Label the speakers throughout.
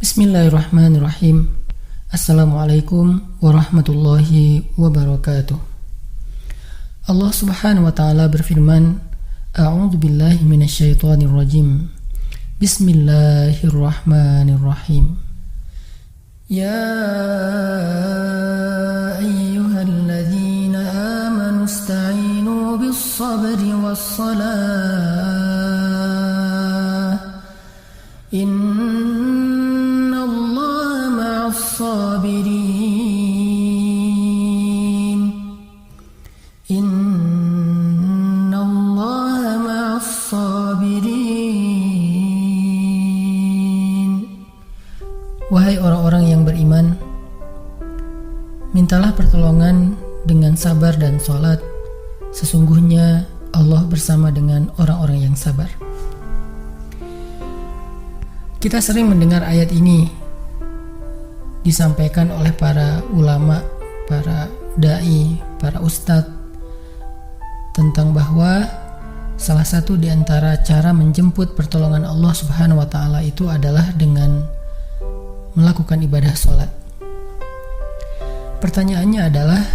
Speaker 1: Bismillahirrahmanirrahim. Assalamualaikum warahmatullahi wabarakatuh. Allah subhanahu wa ta'ala berfirman, A'udzu billahi minasyaitonir rajim. Bismillahirrahmanirrahim. Ya ayyuhalladzina amanu ista'inu bis-sabri was-salah. Innallaha ma'as-sabirin. Innallaha ma'as-sabirin. Wahai orang-orang yang beriman, mintalah pertolongan dengan sabar dan sholat. Sesungguhnya Allah bersama dengan orang-orang yang sabar. Kita sering mendengar ayat ini disampaikan oleh para ulama, para da'i, para ustadz, tentang bahwa salah satu di antara cara menjemput pertolongan Allah subhanahu wa ta'ala itu adalah dengan melakukan ibadah sholat. Pertanyaannya adalah,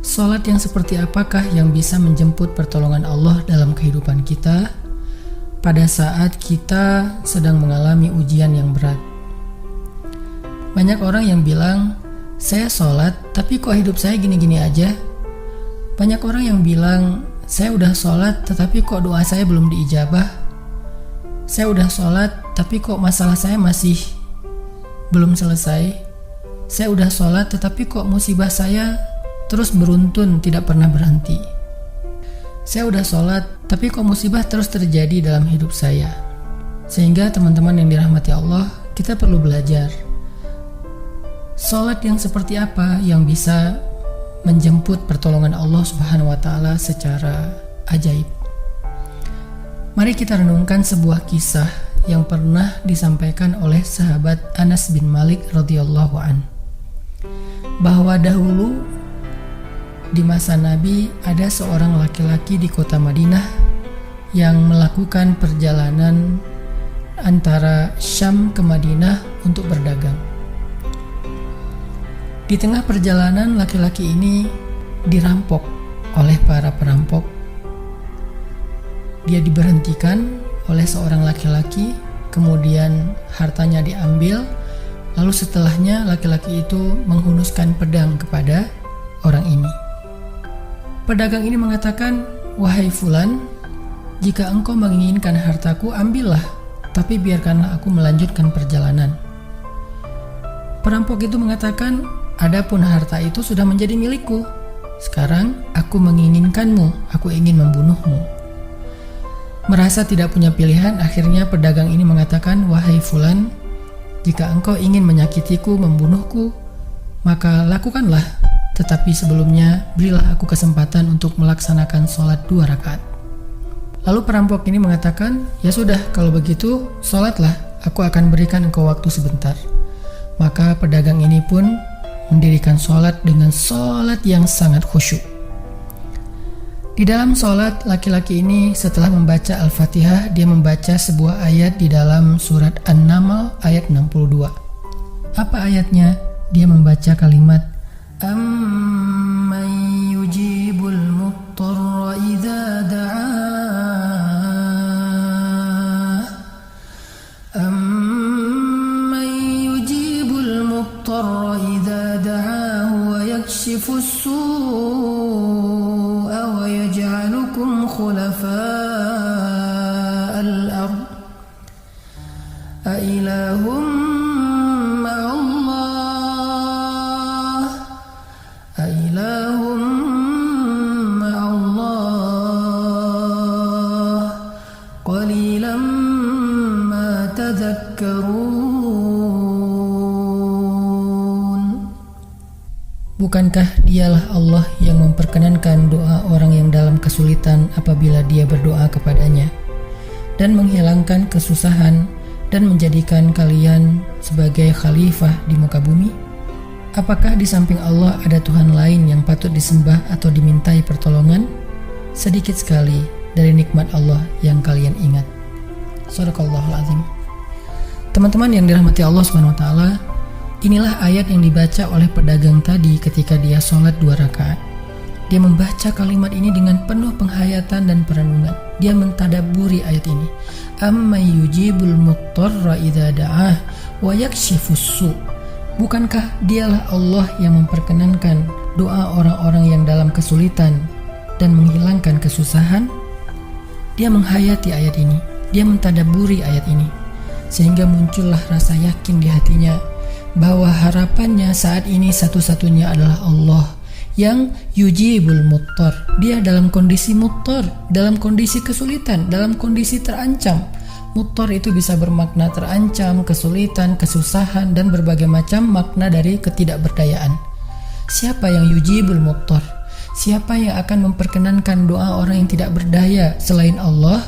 Speaker 1: sholat yang seperti apakah yang bisa menjemput pertolongan Allah dalam kehidupan kita pada saat kita sedang mengalami ujian yang berat? Banyak orang yang bilang, saya sholat tapi kok hidup saya gini-gini aja. Banyak orang yang bilang, saya udah sholat tetapi kok doa saya belum diijabah. Saya udah sholat tapi kok masalah saya masih belum selesai. Saya udah sholat tetapi kok musibah saya terus beruntun, tidak pernah berhenti. Saya udah sholat tapi kok musibah terus terjadi dalam hidup saya. Sehingga teman-teman yang dirahmati Allah, kita perlu belajar sholat yang seperti apa yang bisa menjemput pertolongan Allah subhanahu wa ta'ala secara ajaib. Mari kita renungkan sebuah kisah yang pernah disampaikan oleh sahabat Anas bin Malik radhiyallahu an, bahwa dahulu di masa Nabi ada seorang laki-laki di kota Madinah yang melakukan perjalanan antara Syam ke Madinah untuk berdagang. Di tengah perjalanan, laki-laki ini dirampok oleh para perampok. Dia diberhentikan oleh seorang laki-laki, kemudian hartanya diambil, lalu setelahnya laki-laki itu menghunuskan pedang kepada orang ini. Pedagang ini mengatakan, wahai fulan, jika engkau menginginkan hartaku, ambillah, tapi biarkanlah aku melanjutkan perjalanan. Perampok itu mengatakan, adapun harta itu sudah menjadi milikku. Sekarang aku menginginkanmu, aku ingin membunuhmu. Merasa tidak punya pilihan, akhirnya pedagang ini mengatakan, wahai fulan, jika engkau ingin menyakitiku, membunuhku, maka lakukanlah. Tetapi sebelumnya, berilah aku kesempatan untuk melaksanakan sholat 2 rakaat. Lalu perampok ini mengatakan, ya sudah, kalau begitu, sholatlah, aku akan berikan engkau waktu sebentar. Maka pedagang ini pun mendirikan sholat dengan sholat yang sangat khusyuk. Di dalam sholat, laki-laki ini setelah membaca Al-Fatihah, dia membaca sebuah ayat di dalam surat An-Naml ayat 62. Apa ayatnya? Dia membaca kalimat, Amman yujibul muttarra idza da'ah. Amman yujibul muttarra idza da'ahu wa yakshifus su'a wa yaj'alukum khulafa'al ard. A ilahum Bukankah dialah Allah yang memperkenankan doa orang yang dalam kesulitan apabila dia berdoa kepadanya, dan menghilangkan kesusahan dan menjadikan kalian sebagai khalifah di muka bumi? Apakah di samping Allah ada Tuhan lain yang patut disembah atau dimintai pertolongan? Sedikit sekali dari nikmat Allah yang kalian ingat. Shadaqallahul azim. Teman-teman yang dirahmati Allah Subhanahu wa taala, inilah ayat yang dibaca oleh pedagang tadi ketika dia sholat 2 rakaat. Dia membaca kalimat ini dengan penuh penghayatan dan perenungan. Dia mentadabburi ayat ini. Amma yujibul muttarra idza da'ah wa yakshifus su'. Bukankah dialah Allah yang memperkenankan doa orang-orang yang dalam kesulitan dan menghilangkan kesusahan? Dia menghayati ayat ini. Dia mentadabburi ayat ini. Sehingga muncullah rasa yakin di hatinya bahwa harapannya saat ini satu-satunya adalah Allah yang yujibul muttar. Dia dalam kondisi muttar, dalam kondisi kesulitan, dalam kondisi terancam. Muttar itu bisa bermakna terancam, kesulitan, kesusahan, dan berbagai macam makna dari ketidakberdayaan. Siapa yang yujibul muttar? Siapa yang akan memperkenankan doa orang yang tidak berdaya selain Allah?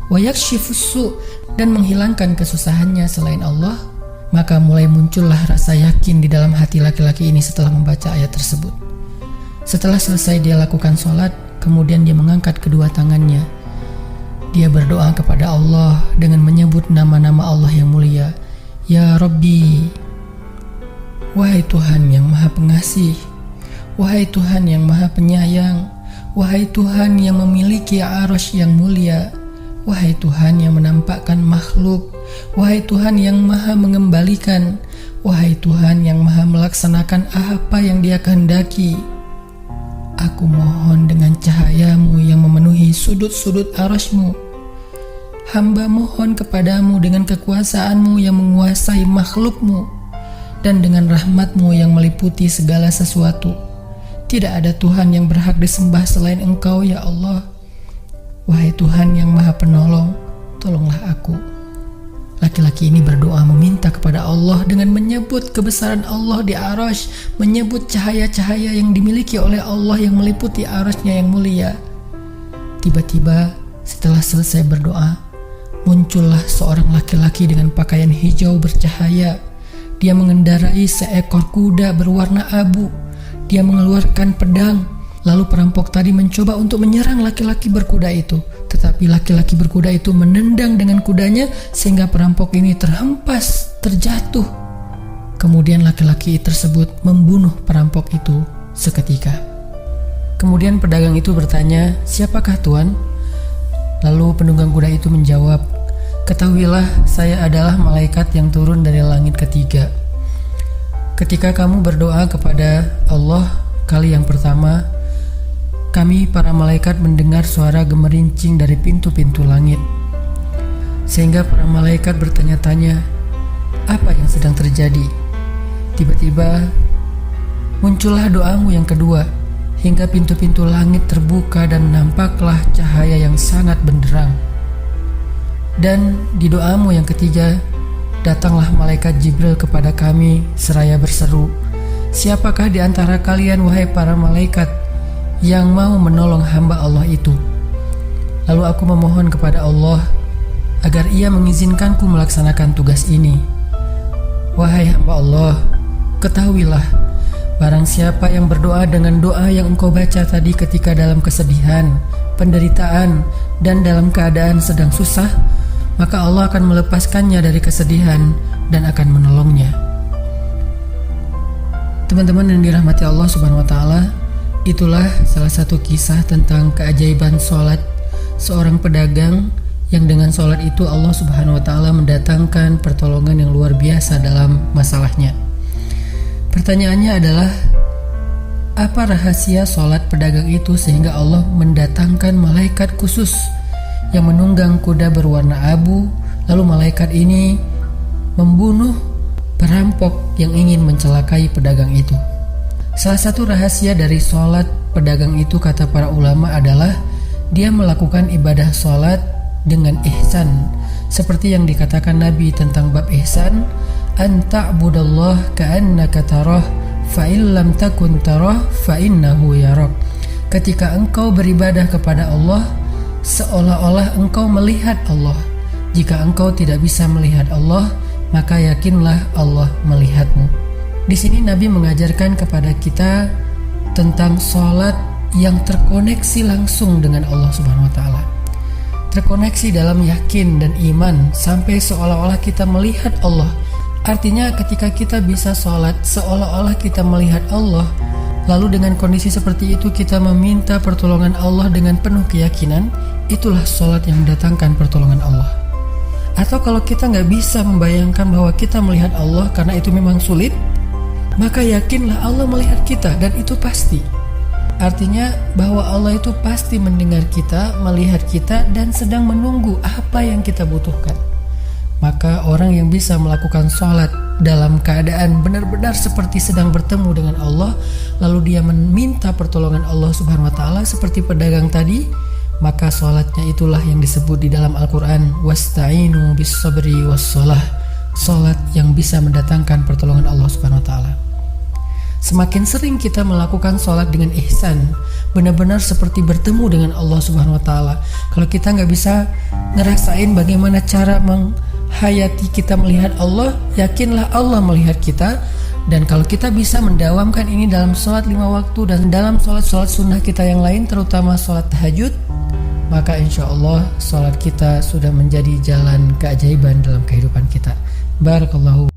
Speaker 1: Wa yakshifus su', dan menghilangkan kesusahannya selain Allah. Maka mulai muncullah rasa yakin di dalam hati laki-laki ini setelah membaca ayat tersebut. Setelah selesai dia lakukan sholat, kemudian dia mengangkat kedua tangannya. Dia berdoa kepada Allah dengan menyebut nama-nama Allah yang mulia. Ya Rabbi, wahai Tuhan yang maha pengasih, wahai Tuhan yang maha penyayang, wahai Tuhan yang memiliki arsy yang mulia, wahai Tuhan yang menampakkan makhluk, wahai Tuhan yang maha mengembalikan, wahai Tuhan yang maha melaksanakan apa yang Dia kehendaki. Aku mohon dengan cahayamu yang memenuhi sudut-sudut arsy-Mu. Hamba mohon kepadamu dengan kekuasaanmu yang menguasai makhluk-Mu dan dengan rahmat-Mu yang meliputi segala sesuatu. Tidak ada Tuhan yang berhak disembah selain Engkau, ya Allah. Wahai Tuhan yang maha penolong, tolonglah aku. Laki-laki ini berdoa meminta kepada Allah dengan menyebut kebesaran Allah di arsy, menyebut cahaya-cahaya yang dimiliki oleh Allah yang meliputi arsy-Nya yang mulia. Tiba-tiba setelah selesai berdoa, muncullah seorang laki-laki dengan pakaian hijau bercahaya. Dia mengendarai seekor kuda berwarna abu. Dia mengeluarkan pedang. Lalu perampok tadi mencoba untuk menyerang laki-laki berkuda itu. Tetapi laki-laki berkuda itu menendang dengan kudanya sehingga perampok ini terhempas, terjatuh. Kemudian laki-laki tersebut membunuh perampok itu seketika. Kemudian pedagang itu bertanya, "Siapakah Tuan?" Lalu penunggang kuda itu menjawab, "Ketahuilah, saya adalah malaikat yang turun dari langit ketiga. Ketika kamu berdoa kepada Allah kali yang pertama, kami para malaikat mendengar suara gemerincing dari pintu-pintu langit. Sehingga para malaikat bertanya-tanya, apa yang sedang terjadi? Tiba-tiba muncullah doamu yang kedua, hingga pintu-pintu langit terbuka dan nampaklah cahaya yang sangat benderang. Dan di doamu yang ketiga, datanglah malaikat Jibril kepada kami seraya berseru, siapakah di antara kalian wahai para malaikat yang mau menolong hamba Allah itu? Lalu aku memohon kepada Allah agar Ia mengizinkanku melaksanakan tugas ini. Wahai hamba Allah, ketahuilah, barang siapa yang berdoa dengan doa yang engkau baca tadi ketika dalam kesedihan, penderitaan, dan dalam keadaan sedang susah, maka Allah akan melepaskannya dari kesedihan dan akan menolongnya." Teman-teman yang dirahmati Allah Subhanahu wa taala, itulah salah satu kisah tentang keajaiban sholat seorang pedagang yang dengan sholat itu Allah Subhanahu wa taala mendatangkan pertolongan yang luar biasa dalam masalahnya. Pertanyaannya adalah, apa rahasia sholat pedagang itu sehingga Allah mendatangkan malaikat khusus yang menunggang kuda berwarna abu, lalu malaikat ini membunuh perampok yang ingin mencelakai pedagang itu? Salah satu rahasia dari sholat pedagang itu, kata para ulama, adalah dia melakukan ibadah sholat dengan ihsan. Seperti yang dikatakan Nabi tentang bab ihsan, "Anta'budallah ka'annaka tarah, fa'in lam takun tarah, fa'innahu yarak." Ketika engkau beribadah kepada Allah, seolah-olah engkau melihat Allah. Jika engkau tidak bisa melihat Allah, maka yakinlah Allah melihatmu. Di sini Nabi mengajarkan kepada kita tentang sholat yang terkoneksi langsung dengan Allah Subhanahu wa taala. terkoneksi dalam yakin dan iman sampai seolah-olah kita melihat Allah. Artinya ketika kita bisa sholat seolah-olah kita melihat Allah, lalu dengan kondisi seperti itu kita meminta pertolongan Allah dengan penuh keyakinan, itulah sholat yang mendatangkan pertolongan Allah. Atau kalau kita nggak bisa membayangkan bahwa kita melihat Allah karena itu memang sulit, maka yakinlah Allah melihat kita dan itu pasti. Artinya bahwa Allah itu pasti mendengar kita, melihat kita, dan sedang menunggu apa yang kita butuhkan. Maka orang yang bisa melakukan sholat dalam keadaan benar-benar seperti sedang bertemu dengan Allah, lalu dia meminta pertolongan Allah Subhanahu wa Ta'ala seperti pedagang tadi, maka sholatnya itulah yang disebut di dalam Al-Quran wasta'inu bis sabri was sholah, sholat yang bisa mendatangkan pertolongan Allah Subhanahu wa Ta'ala. Semakin sering kita melakukan sholat dengan ihsan, benar-benar seperti bertemu dengan Allah Subhanahu wa Ta'ala. Kalau kita nggak bisa ngerasain bagaimana cara menghayati kita melihat Allah, yakinlah Allah melihat kita. Dan kalau kita bisa mendawamkan ini dalam sholat 5 waktu dan dalam sholat-sholat sunnah kita yang lain, terutama sholat tahajud, maka insya Allah sholat kita sudah menjadi jalan keajaiban dalam kehidupan kita. Barakallahu.